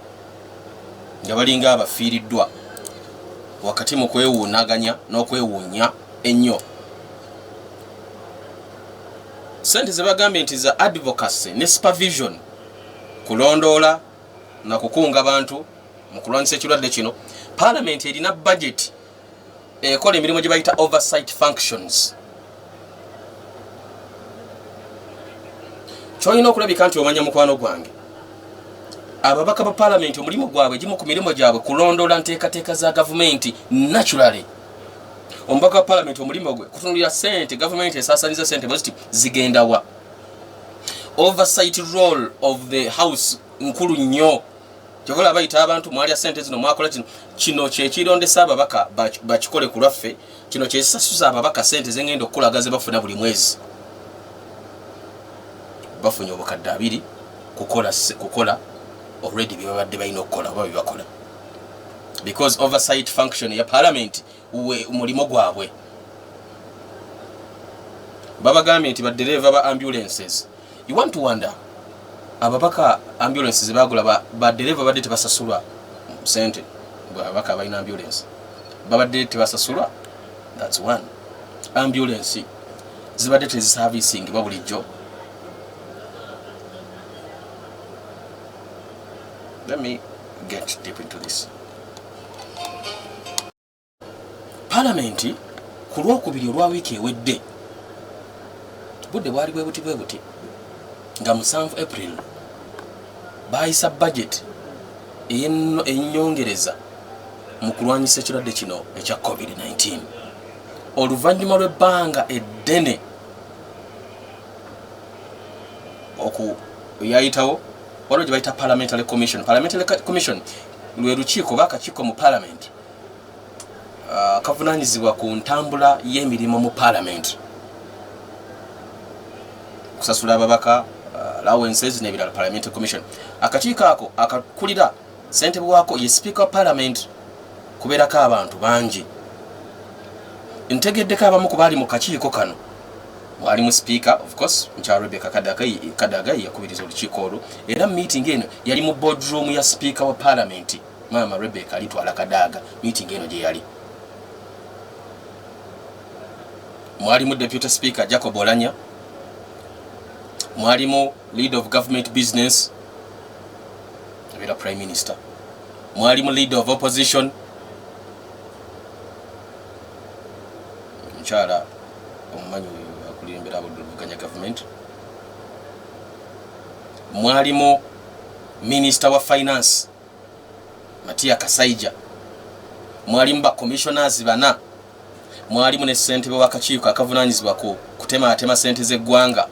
[SPEAKER 1] nga balinga abafiiriddwa wakati mu kwewuunaganya n'okwewuunya ennyo. Sente ze bagambye nti za advocacy ne supervision, kulondoola na kukunga abantu mu kulwanyisa ekirwadde kino, parliament erina budget ekola emirimu gye bayita oversight functions. Kyolina okulabika nti omanya mukwano gwange, ababaka ba parliament omulimu gwabwe gimu ku mirimu gyabwe kulondoola nteekateeka za gavumenti naturally. Omubaka wa parliament omulimu gwe kutunulira sente government esaasaniza sente bweziti zigenda wa. Oversight role of the house nkulu nnyo. Kyovola bayita abantu mwalya sente zino mwakola kino kyekirondesa ababaka bakikole ku lwaffe, kino kyesasuza ababaka sente zengenda okukolaga ze bafuna buli mwezi. Bafunye obukadde 2 kukola already bye babadde balina okukola oba bibakola, because oversight function ya parliament umulimo gwabwe. Babagambye nti baddereva ba ambulances, you want to wonder ababaka ambulances bagula baddereva badde tebasasulwa sente, babaka balina ambulance babadde tebasasulwa. That's one. Ambulance zibadde teziservicing babulijjo. Let me get deep into this. Parliament ku Lwokubiri olwa wiiki ewedde budde bwali bwe buti nga mu 7 April bayisa budget ennyongereza mu kulwanyisa ekirwadde kino ekya COVID-19 oluvannyuma lw'ebbanga eddene yayitawo waliwo gye bayita parliamentary commission. Parliamentary commission lwe lukiiko bakakiiko mu parliament kavunaanyizibwa ku ntambula y'emirimu mu parliament, kusasula ababaka, allowances n'ebirala. Parliamentary commission akakiiko ako akakulira sente bwako ye speaker wa parliament, kubeerako abantu bangi. Ntegeddeko abamu ku baali mu kakiiko kano mwalimu speaker of course Mukya Rebecca Kadaga yakubiriza olukiiko olwo, era meeting eno yali mu boardroom ya speaker wa parliament Mama Rebecca alitwala Kadaga. Meeting eno gye yali mwalimu deputy speaker Jacob Olanya, mwalimu leader of government business abira prime minister, mwalimu leader of opposition Mchala omumanyi akulembera abuduganya government, mwalimu minister wa finance Matia Kasaija, mwalimu ba commissioners bana, mwalimu ne ssentebe w'akakiiko akavunaanyizibwa ku kutema sente z'eggwanga,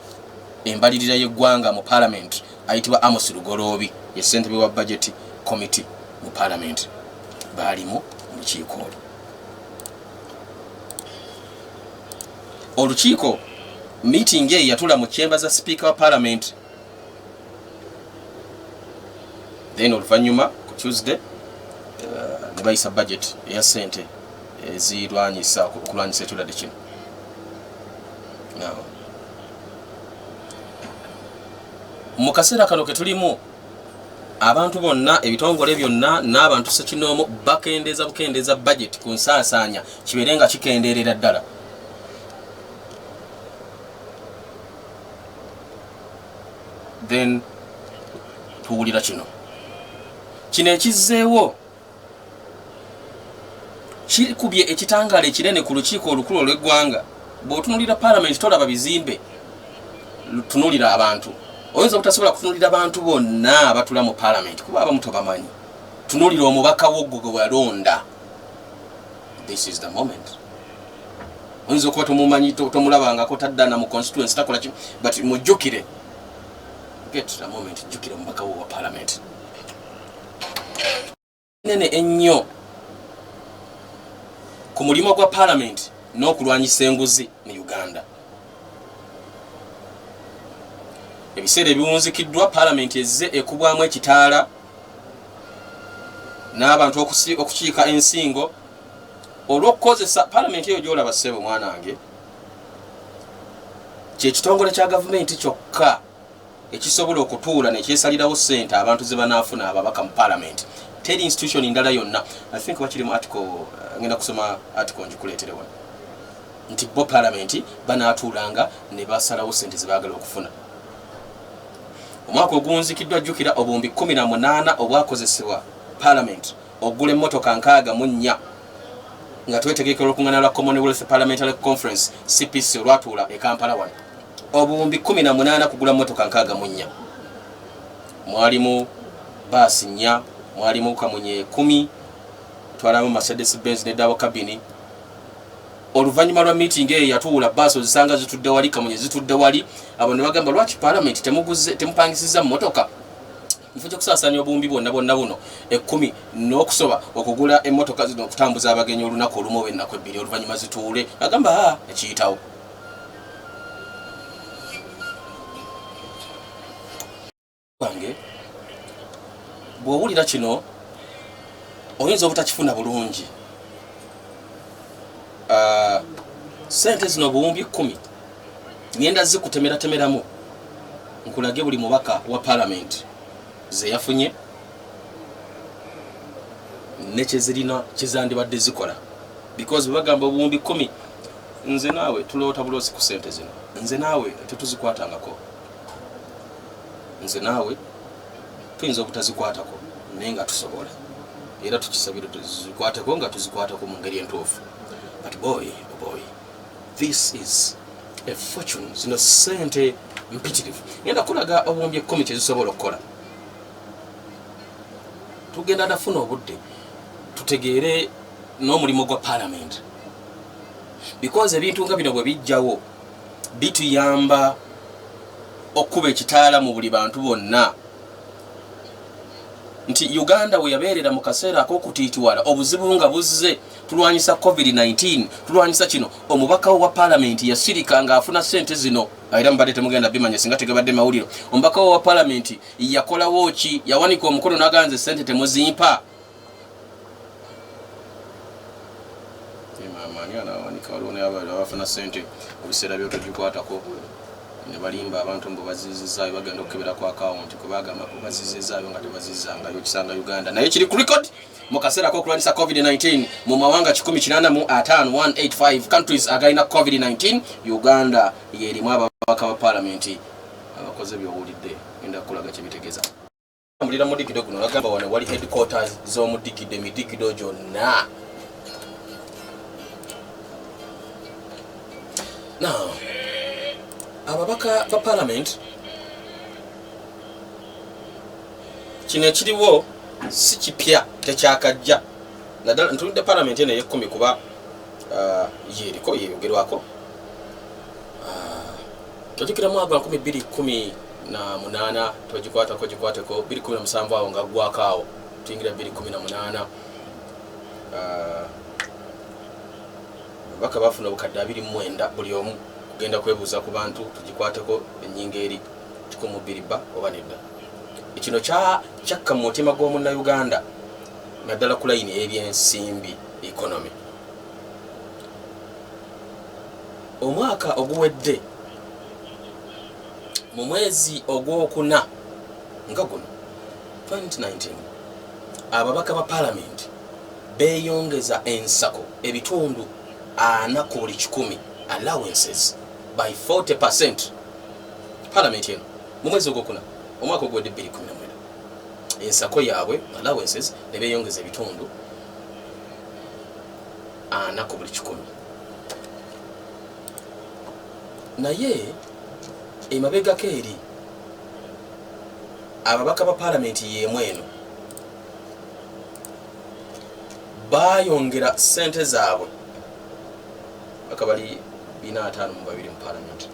[SPEAKER 1] embalirira y'eggwanga mu parliament ayitibwa Amos Lugoloobi, ye ssentebe wa budget committee mu parliament, baalimu olukiiko olwo. Olukiiko meeting eyo yatula mu chamber za speaker wa parliament. Then oluvannyuma ku Tuesday ne bayisa budget eya sente ezirwanyisa okulwanyisa ekirwadde kino. Now mu kaseera kano ke tulimu abantu bonna ebitongole byonna n'abantu ssekinomu bakendeeza budget ku nsaasaanya kibeere nga kikendeerera ddala. Then tuwulira kino ekizzeewo kikubye ekitangaala ekinene ku lukiiko olukulu olw'eggwanga. Bw'otunuulira paalamenti tolaba bizimbe, tunuulira abantu. Oyinza obutasobola kutunuulira abantu bonna abatula mu paalamenti kuba abamu tobamanyi. Tunuulira omubaka wo gwe walonda. This is the moment. Oyinza okuba tomumanyi, tomulabangako, taddana mu constituency, takola ki, but mujjukire. Get the moment, jjukire omubaka wo wa paalamenti. Nene ennyo ku mulimu gwa paalamenti n'okulwanyisa enguzi mu Uganda. Ebiseera ebiwunzikiddwa paalamenti ezze ekubwamu ekitaala n'abantu okukiika ensingo olw'okukozesa paalamenti eyo gy'olaba ssebo mwanange kyekitongole kya gavumenti kyokka ekisobola okutuula nekyesalirawo ssente abantu ze banaafuna ababaka mu paalamenti. Teri institution ndala yonna. I think bakiri mu article ngenda kusoma article njikuleetere wano nti bo paalamenti banaatuulanga ne basalawo ssente ze baagala okufuna. Omwaka oguwunzikiddwa jjukira obuwumbi 18 obwakozesebwa paalamenti okugula emmotoka 64 nga twetegekera olukuŋŋaana lwa Commonwealth Parliamentary Conference CPC olwatuula e Kampala wano. Obuwumbi 18 kugula mmotoka 64. Mwalimu baasi 4, mwalimu kamunye 10, twalamu Mercedes Benz ne double cabin. Oluvannyuma lwa meeting eyo yatuula baasi ozisanga zitudde wali, kamunye zitudde wali. Abantu ne bagamba lwaki paalamenti temupangisizza mmotoka? Nfujja kusaasaanya obuwumbi bwonna buno 10 n'okusoba okugula emmotoka zino okutambuza abagenyi olunaku olumu oba ennaku 2 oluvannyuma zituule. Agamba ekiyitawo. Bange bw'owulira kino oyinza obutakifuna bulungi. Sente zino obuwumbi 10 ngenda zikutemeratemeramu nkulage buli mubaka wa paalamenti ze yafunye nekyezirina kyezandibadde zikola, because bagamba obuwumbi 10 nze naawe tuloota buloozi ku sente zino, nze naawe tetuzikwatangako, nze naawe tuyinza obutazikwatako naye nga tusobola era tukisabire tuzikwateko nga tuzikwatako mu ngeri entuufu. But boy, oh boy, this is a fortune. Zino sente mpitirivu. Ngenda kulaga obuwumbi 10 kyezisobola okukola. Tugenda nafuna obudde tutegeere n'omulimu gwa paalamenti, because ebintu nga bino bwe bijjawo bituyamba okuba ekitaala mu buli bantu bonna nti Uganda we yabeerera mu kaseera ak'okutiitiwala obuzibu nga buzze tulwanyisa COVID-19, tulwanyisa kino, omubaka wa paalamenti yasirika ng'afuna ssente zino. Era mbadde temugenda bimanya singa tegabadde mawuliro. Omubaka wa paalamenti yakolawo ki? Yawanika omukono n'aganze ssente temuzimpa. Ani anawanika waliwo n'abafuna ssente ebiseera byotogikwatako ne balimba abantu mbu bazizizaayo bagenda okukebera ku akawunti kwe bagamba bazizizaayo nga tebazizangayo kisanga Uganda naye kiri ku record mu kaseera k'okulwanyisa COVID-19 mu mawanga 185 countries agalina COVID-19 Uganda yerimu ababaka ba paalamenti abakoze byowulidde enda kulaga kyebitegeeza. Mulira mu dikido guno bagamba wano wali headquarters z'omu dikido emidikido gyonna. Now ababaka ba paalamenti kino ekiriwo si kipya tekyakajja naddala ntulidde paalamenti eno ey'ekkumi kuba yeriko yeyogerwako tojjukira mwaka 2018 togikwatako 2017 awo nga gwako awo tuyingira 2018 ababaka bafuna obukadde 29 buli omu kugenda kwebuuza ku bantu tugikwateko ennyingo eri 12 oba nedda. Ekino kyakka mu mutima gw'omunnayuganda naddala ku layini y'ebyensimbi economy. Omwaka oguwedde mu mwezi ogwokuna nga guno 2019 ababaka ba parliament beyongeza ensako ebitundu 4 ku buli 100 allowances by 40%. Parliament eno mu mwezi ogwokuna omwaka ogwedde 2017 ensako yaabwe allowances ne beyongeza ebitundu 4 ku buli 100. naye emabegako eri ababaka ba parliament yemweno bayongera sente zaabwe bakabali 452 mu parliament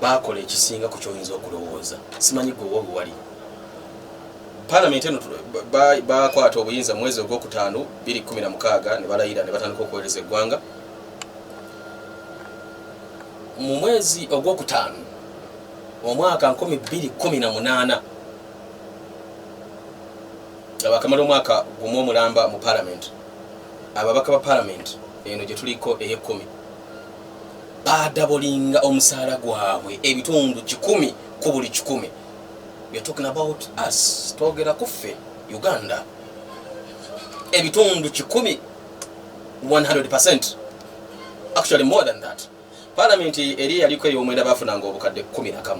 [SPEAKER 1] bakola ekisinga ku kyoyinza okulowooza. Simanyi gwe wowe wali parliament eno bakwata obuyinza mu mwezi ogwokutaano 2016 ne balayira ne batandika okuweereza eggwanga. Mu mwezi ogwokutaano omwaka 2018 abakamala omwaka gumu omulamba mu parliament ababaka ba parliament eno gye tuliko ey'ekumi badabolinga omusaala gwabwe ebitundu 10 ku buli 100. We're talking about us, twogera kuffe Uganda, ebitundu 10 100%, actually more than that. Parliament eri yaliko ey'omwenda bafunanga obukadde 11.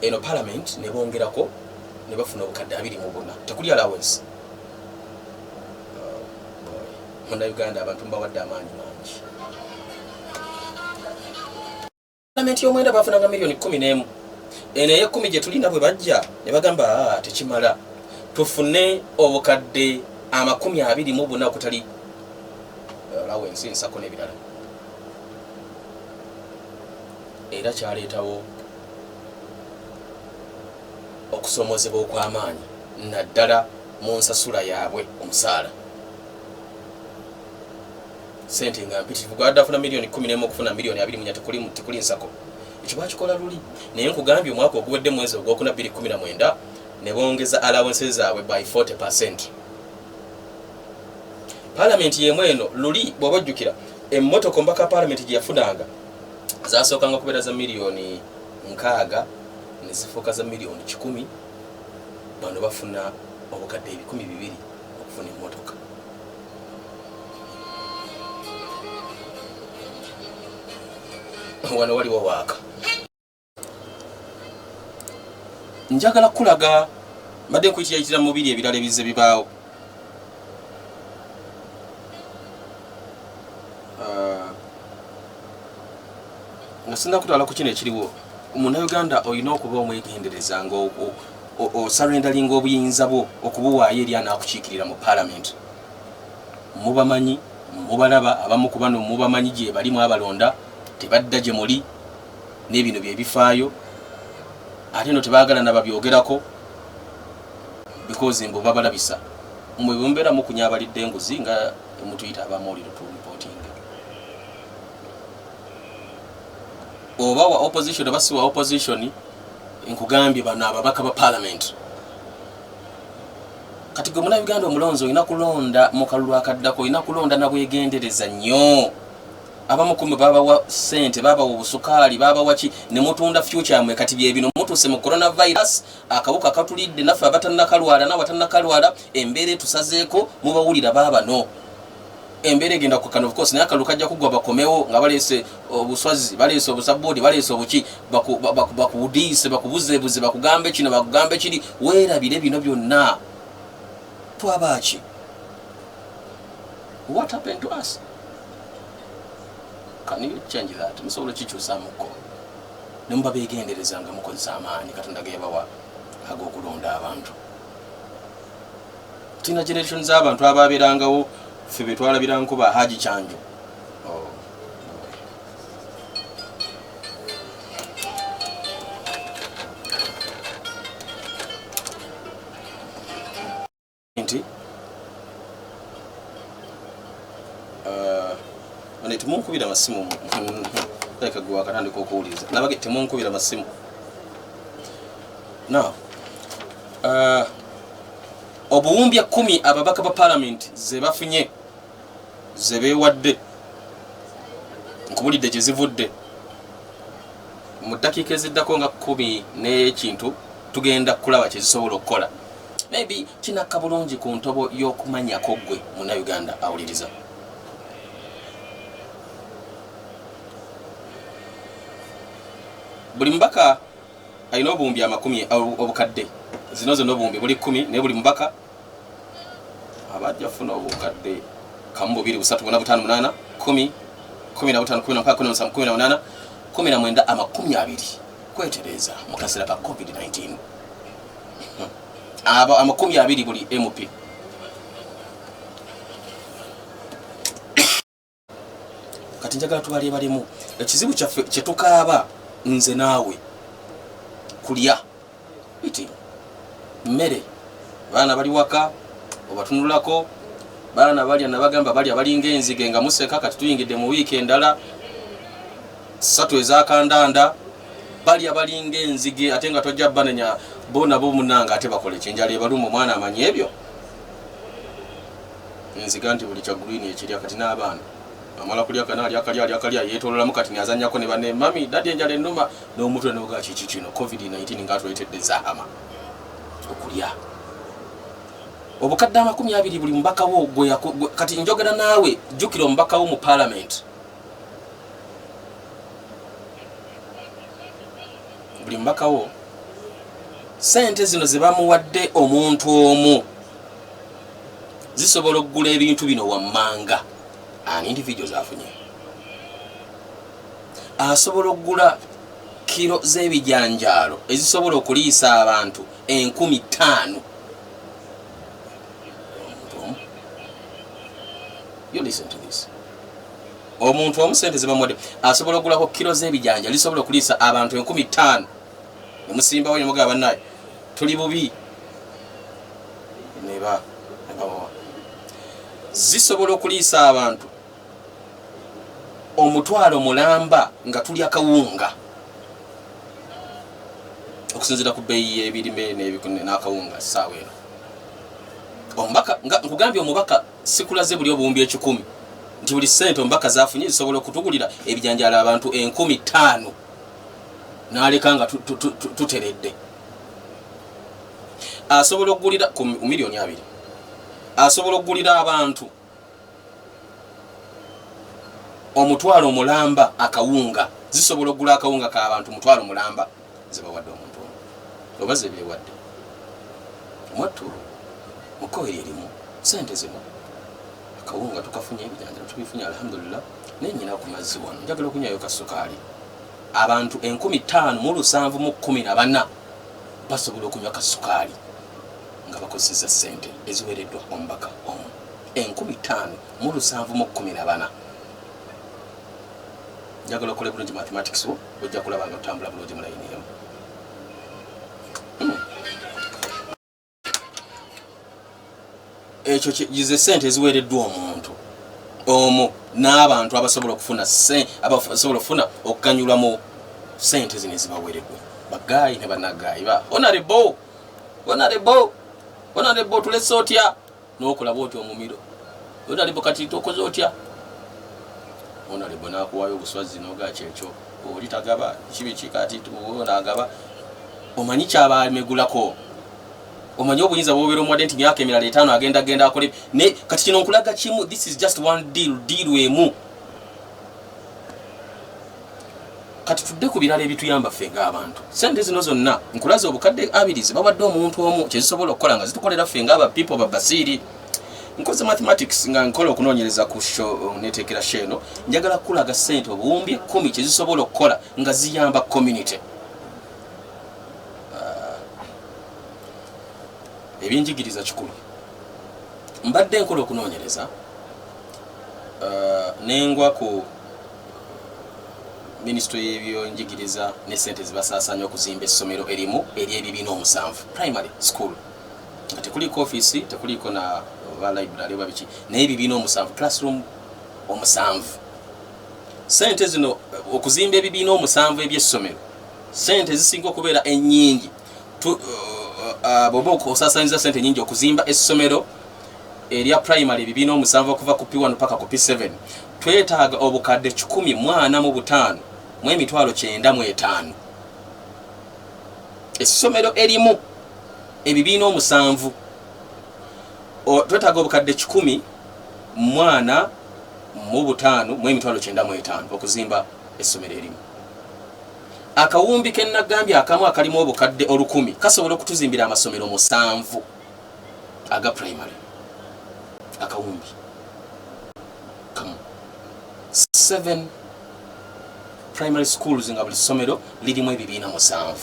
[SPEAKER 1] Eno parliament ne bongerako ne bafuna obukadde 24. Tekuli allowance. Munda Uganda abantu mbawadde amaanyi mangi. Parliament y'omwenda bafunanga milioni 11. Eno ey'ekumi gye tulina bwe bajja ne bagamba tekimala, tufune obukadde 24 okutali allowance ensako n'ebirala. Era kyaleetawo okusomozebwa okw'amaanyi naddala mu nsasula yaabwe omusaala. Sente nga mpitirivu gwadde afuna milioni 11 okufuna milioni 24 tekuli nsako. Ekyo bakikola luli. Naye nkugambye omwaka oguwedde mwezi ogwokuna 2019 ne bongeza allowances zaabwe by 40%. Parliament yemweno luli bw'obajjukira emmotoka ombaka parliament gye yafunanga zasookanga kubeera za milioni 6 ne zifuuka za milioni 10. Bano bafuna obukadde 200,000 okufuna emmotoka. Wano waliwo waaka. Njagala kulaga mbadde nkuyitira mu biri ebirala ebizze bibaawo. Nasinda kutwala ku kino ekiriwo. Munnayuganda olina okuba omwegendereza nga osarendalinga obuyinza bwo okubuwaayo eri anaakukiikirira mu parliament. Mubamanyi, mubalaba, abamu ku bano mubamanyi gye balimu abalonda tebadda gye muli n'ebino bye bifaayo. Ate no tebaagala nababyogerako because mbo babalabisa. Mmwe bumbeera mu kunyabalidde enguzi nga mutuyita abamawulire tu reporting. Oba wa opposition basi wa opposition nkugambye bano ababaka ba parliament. Kati gwe Munnayuganda omulonzi olina kulonda mu kalulu akaddako, olina kulonda na bwegendereza nnyo. Abamu kumwe babawa sente, babawa obusukaali, babawa ki ne mutunda future yamwe. Kati bye bino mutuse mu coronavirus akawuka katulidde naffe abatannakalwala n'abatannakalwala embeera tusazeeko mubawulira baabano. Embeera egenda kukana of course naye akalu kajja kugwa bakomewo nga baleese obuswazi, baleese obusaboodi, baleese obuki bakubudiise, bakubuzeebuze, bakugambe kino, bakugambe kiri. Weerabire bino byonna twabaki. What happened to us? Can you change that? Musobola kikyusamuko. Ne muba beegendereza nga mukozesa amaanyi Katonda ge yabawa ag'okulonda abantu. Tulina generation z'abantu abaabeerangawo ffe be twalabirangako ba Haji Kyanjo. Ane tumunkubira masimu like gwa katandika okuwuliza nabage tumunkubira masimu. Now obuwumbya 10 ababaka ba parliament ze bafunye ze beewadde nkubulidde gye zivudde mu dakiika eziddako nga 10 n'ekintu tugenda kulaba kye zisobola okukola. Maybe kinakka bulungi ku ntobo y'okumanyako ggwe Munnayuganda awuliriza. Buli mbaka alina obuwumbi 10 obukadde. Zino zonna obuwumbi buli 10 naye buli mbaka abajja funa obukadde kamu 2 3 4 5 8 10 15 17 18 19 20 kwetereza mu kaseera ka COVID-19. Aba 20 buli MP. Kati njagala tubali balimu ekizibu kyaffe kye tukaaba nze naawe kulya iti mmere baana bali waka obatunulako baana balya nabagamba balya balinga enzige nga museka kati tuyingidde mu wiiki endala 3 ezakandanda balya balinga enzige ate nga tojja banenya bona bo munanga ate bakole kinjala ebaluma omwana amanyi ebyo enziga nti buli kya green ekirya kati n'abaana amala kulya kanali akalya yetololamu kati nyazanyako ne bane mami dadi enjala ennuma n'omutwe n'oga kiki kino COVID-19 ng'atuleetedde zahama okulya obukadde 20 buli mbaka wo gwe kati njogera naawe jjukira omubaka wo mu parliament buli mbaka wo sente zino ze bamuwadde omuntu omu zisobola okugula ebintu bino wammanga an individuals afunye asobola okugula kilo z'ebijanjaalo ezisobola okuliisa abantu 5,000. You listen to this. Omuntu omu sente ze bamuwadde asobola okugulako kilo z'ebijanjaalo lisobola okuliisa abantu 5,000. Nemusimbawo ne mugamba naye tuli bubi neba zisobola okuliisa abantu omutwalo mulamba nga tulya kawunga okusinzira ku bbeeyi y'ebirime n'akawunga ssaawa eno. Omubaka nkugambye omubaka sikulaze buli obuwumbi 10 nti buli ssente omubaka zafunye zisobola okutugulira ebijanjaalo abantu 5,000 n'aleka nga tuteredde. Asobola okugulira ku miliyoni 2 asobola okugulira abantu omutwalo mulamba akawunga zisobola okugula akawunga k'abantu mutwalo mulamba zibawadde omuntu oba zebeewadde mwattu mukoeri erimu sente zino akawunga tukafunye ebijanjaalo tubifunye alhamdulillah nenyina ku mazzi wano njagala okunywayo kasukaali abantu 5,714 basobola okunywa kasukaali nga bakozesa sente eziwereddwa omubaka omu 5,714. Njagala okole bulungi mathematics wo ojja kulaba nga otambula bulungi mu layini emu. Ekyo kize sente eziwereddwa omuntu omu n'abantu abasobola okufuna okuganyulwa mu sente zino ezibawereddwa bagayi ne bannagayi ba honorable tulese otya n'okulaba otya omumiro honorable kati tokoze otya honorable n'akuwaayo obuswazi n'oga kyekyo oli tagaba kibi kati tunaagaba omanyi kyabamegulako omanyi obuyinza bwobeera omuwadde nti myaka emirala 5 agenda akole ne kati kino nkulaga kimu this is just one deal emu kati tudde ku birala ebituyamba ffe ng'abantu sente zino zonna nkulaze obukadde 2 zibawadde omuntu omu kyezisobola okukola nga zitukolera ffe ng'aba people babasiiri nkoze mathematics nga nkola okunoonyereza ku show neteekera sheno njagala kulaga sente obuwumbi 10 kyezisobola okukola nga ziyamba community ebyenjigiriza kikulu mbadde nkola okunoonyereza nengwa ku ministry y'ebyenjigiriza ne sente zibasaasaanya okuzimba essomero erimu ery'ebibiina 7 primary school nga tekuliko office tekuliko na library oba biki naye ebibiina 7 classroom 7 sente zino okuzimba ebibiina 7 eby'essomero sente zisinga okubeera ennyingi bobo okusaasaanyiza sente nyingi okuzimba essomero erya primary ebibiina 7 okuva ku P1 paka ku P7 twetaaga obukadde 145 mu emitwalo 95 essomero erimu ebibiina 7 twetaaga obukadde 10 mwana mu 5 mu emitwalo 95 okuzimba essomero erimu. Akawumbi kennagambye akamu akalimu obukadde 10 kasobola okutuzimbira amasomero 7 aga primary. Akawumbi kamu 7 primary schools nga buli ssomero lirimu ebibiina 7.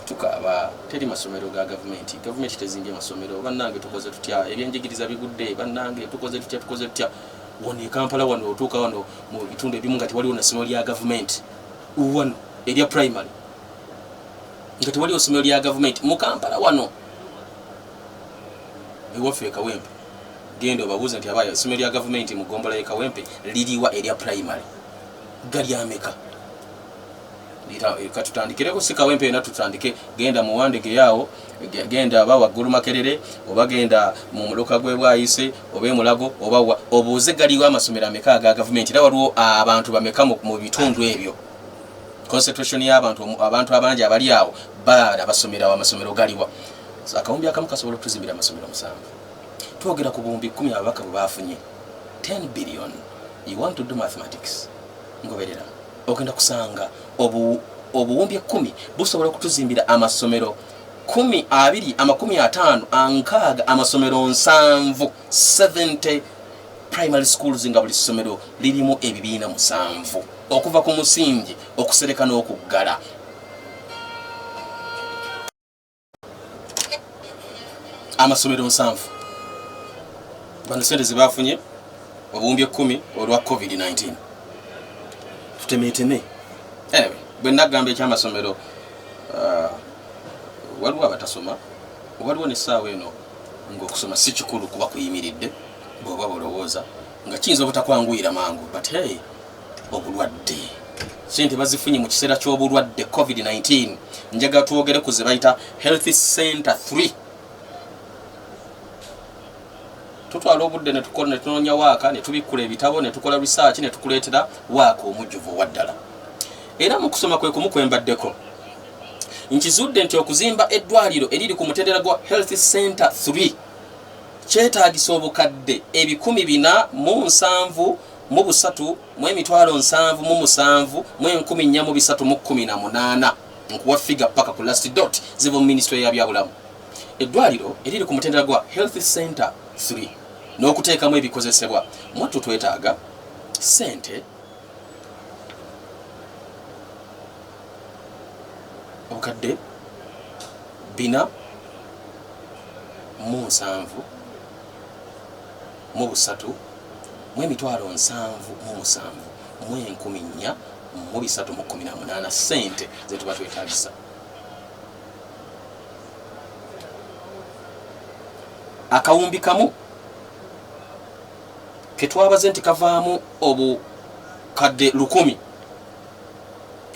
[SPEAKER 1] Tukaba teri masomero ga government tezimbye masomero bannange tukoze tutya ebyenjigiriza bigudde bannange tukoze tutya wone Kampala wano otuuka wano mu bitundu ebimu nga tewaliwo na ssomero lya government wano erya primary nga tewaliwo ssomero lya government mu Kampala wano ewaffe Kawempe genda obabuuza nti abayo ssomero lya government mu Gombola ye Kawempe liriwa erya primary gali ameka katutandikireko si Kawempe na tutandike genda mu Wandege yawo genda aba waggulu Makerere oba genda mu Muloka gwe Bwayise oba Mulago oba obuuze galiwa amasomero ameka aga government era waliwo abantu bameka mu bitundu ebyo concentration y'abantu abangi abali awo bala basomera amasomero galiwa. Akawumbi akamu kasobola okutuzimbira amasomero 7. Twogera ku buwumbi 10 ababaka bwe bafunye 10 billion. You want to do mathematics ngoberera ogenda kusanga obuwumbi 10 busobola okutuzimbira amasomero 10 20 50 ankaaga amasomero 7 70 primary schools nga buli ssomero lirimu ebibiina 7 okuva ku musingi okusereka n'okuggala. Amasomero 7 bano sente zibafunye obuwumbi 10 olwa COVID-19 tutemeteme. Anyway, bwe nagamba ekyamasomero waliwo abatasoma waliwo n'essaawa eno ng'okusoma si kikulu kuba kuyimiridde bw'oba bolowooza nga kiyinza obutakwanguyira mangu but hey obulwadde sente bazifunye mu kiseera ky'obulwadde COVID-19 njagala twogere ku ze bayita Health Center 3. Tutwala obudde ne tukola ne tunoonya waaka ne tubikkula ebitabo ne tukola research ne tukuleetera waaka omujjuvu waddala. Era mu kusoma kwe kumu kwembaddeko nkizudde nti okuzimba eddwaliro eriri ku mutendera gwa Health Center 3 kyetaagisa obukadde 407 mu 3 mu emitwalo 7 mu 7 mu 1418 nkuwa figa paka ku last dot ziva mu Ministry ya byabulamu. Eddwaliro eriri ku mutendera gwa Health Center 3 n'okuteekamu ebikozesebwa mwattu twetaaga sente obukadde 407 mu 3 mu emitwalo 7 mu 7 mu 1418 sente ze tuba twetaagisa. Akawumbi kamu ketwabaze nti kavaamu obukadde 1000.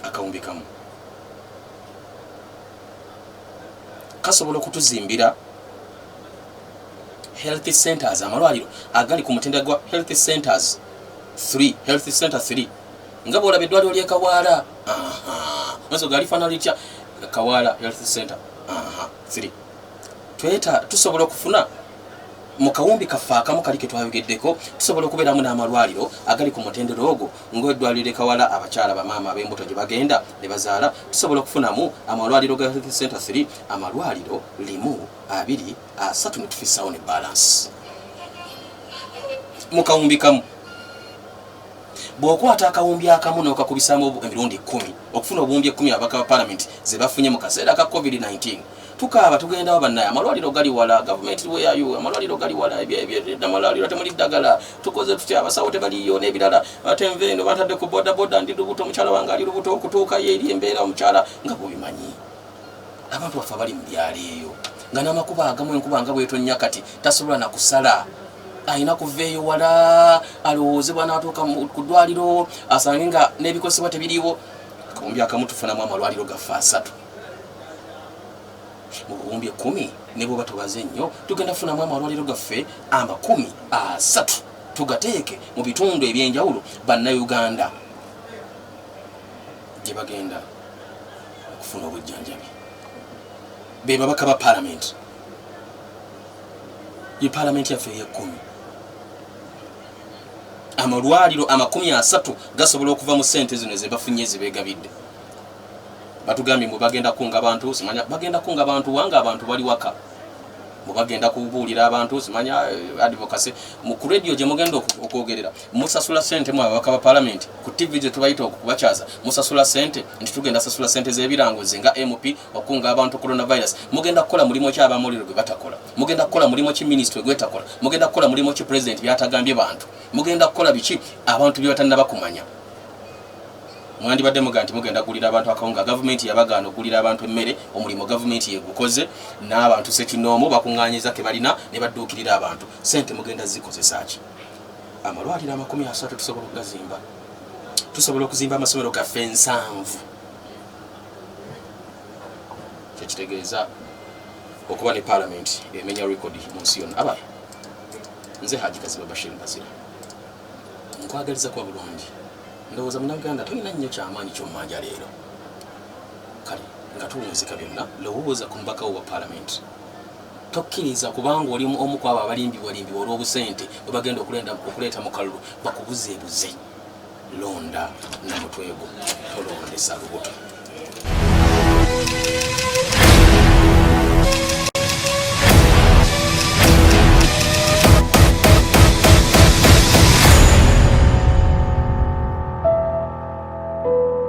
[SPEAKER 1] Akawumbi kamu kasobola okutuzimbira health centers amalwaliro agali ku mutendera gwa Health Centers 3 Health Center 3 nga bwolaba eddwaliro ly'e Kawaala mazo gali faana litya Kawaala Health Center 3 tusobola okufuna mu kawumbi kaffe akamu kali ke twayogeddeko tusobola okubeeramu n'amalwaliro agali ku mutendera ogwo ng'eddwaliro Kawaala abakyala bamaama ab'embuto gye bagenda ne bazaala tusobola okufunamu amalwaliro ga Health Center 3 amalwaliro 1 2 3 ne tufissawo ne balance mu kawumbi kamu. Bw'okwata akawumbi akamu n'okakubisaamu emirundi 10 okufuna obuwumbi 10 ababaka ba Parliament ze bafunye mu kaseera ka COVID-19 tukaaba tugendawo bannaye amalwaliro gali wala government weyayo amalwaliro gali wala amalwaliro temuli ddagala tukoze tutya abasawo tebaliyo n'ebirala ate nve eno batadde ku boda boda ndi lubuto omukyala wange ali lubuto okutuuka ye eri embeera omukyala nga bwebimanyi abantu baffe abali mu byalo eyo nga n'amakuba agamu enkuba nga bwetonnya kati tasobola na kusala ayina kuveeyo wala alowoozebwa n'atuuka ku ddwaliro asange nga n'ebikozesebwa tebiriiwo. Akawumbi akamu tufunamu amalwaliro gaffe 3 mu buwumbi 10 ne bwoba tubaze nnyo tugenda kufunamu amalwaliro gaffe 3 tugateeke mu bitundu ebyenjawulo bannayuganda gye bagenda okufuna obujjanjabi be babaka ba parliament ye parliament yaffe ey'ekkumi amalwaliro 30 gasobola okuva mu ssente zino ze bafunye zibeegabidde batugambye mu bagenda kunga abantu simanya bagenda kunga abantu wanga abantu bali waka mu bagenda kubuulira abantu simanya advocacy mu ku radio gye mugenda okwogerera musasula ssente mu ababaka ba parliament ku TV gye tubayita okubachaza musasula ssente nti tugenda sasula ssente z'ebiranguzi nga MP okunga abantu coronavirus mugenda kukola mulimo ki abamuliro gwe batakola mugenda kukola mulimo ki ministry gwe takola mugenda kukola mulimo ki president byatagambye bantu mugenda kukola biki abantu bye batannaba kumanya mwandi badde muganti mugenda kulira abantu akawunga government yabagano kulira abantu emmere omulimo government yegukoze n'abantu sekinomo bakunganyiza ke balina ne baddukirira abantu sente mugenda zikozesa ki amalwaliro 30 tusobola okugazimba tusobola okuzimba amasomero gaffe 7 kyekitegeeza okuba ne parliament emenya record mu nsi yonna abaye nze Haji Kazibwe Bashir Mbaziira nkwagaliza kwa bulungi ndowooza munnaganda tolina nnyo kyamaanyi ky'ommanja leero kale nga tuwunzika byonna lowooza ku mubaka wa parliament tokkiriza kubanga oli omu ku abo abalimbibwalimbibwa olw'obusente bwe bagenda okuleeta mu kalulu bakubuzeebuze londa na mutwego tolondesa lubuto